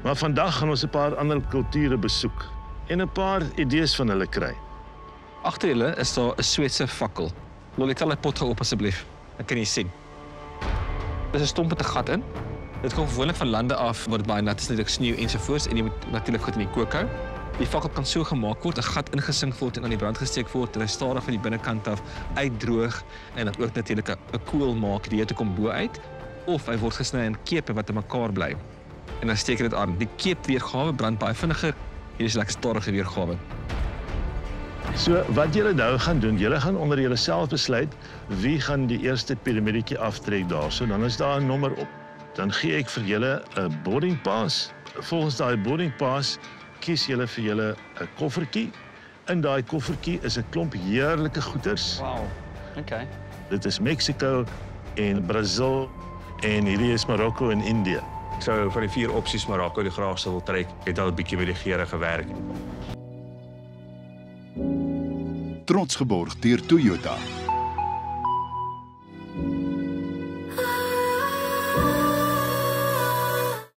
Maar vandag gaan ons 'n paar ander kulture besoek en 'n paar idees van hulle kry. Agter julle is daar 'n Sweedse fakkel. Lolly, tel die pot gou op asseblief. Dan kan jy sien. Dis 'n stomp met 'n gat in. Dit kom gewoonlik van lande af waar dit baie nat is, natuurlik sneeu ensovoorts en jy moet natuurlik goed in die kook hou. Die fakkel kan so gemaak word, 'n gat ingesink word en aan die brand gesteek word en hy stadig van die binnekant af uitdroog en dan ook natuurlik 'n koel maak die hitte kom bo uit of hy word gesny in kepe wat in mekaar bly. En dan steek jy dit aan. Die keepweergawe brand baie vinniger. Hier is 'n lekker stadige weergawe. So wat julle nou gaan doen, julle gaan onder julleself besluit wie gaan die eerste piramidetjie aftrek daarso, dan is daar 'n nommer op. Dan gee ek vir julle 'n boarding pass. Volgens daai boarding pass kies julle vir julle 'n koffertjie. In daai koffertjie is 'n klomp heerlike goeders. Wow. Okay. Dit is Mexico en Brazil en hierdie is Marokko en Indië. Ek sou van die 4 opsies Marokko die graagste wil trek. Het al 'n bietjie met die geure gewerk. Trots geborg deur Toyota.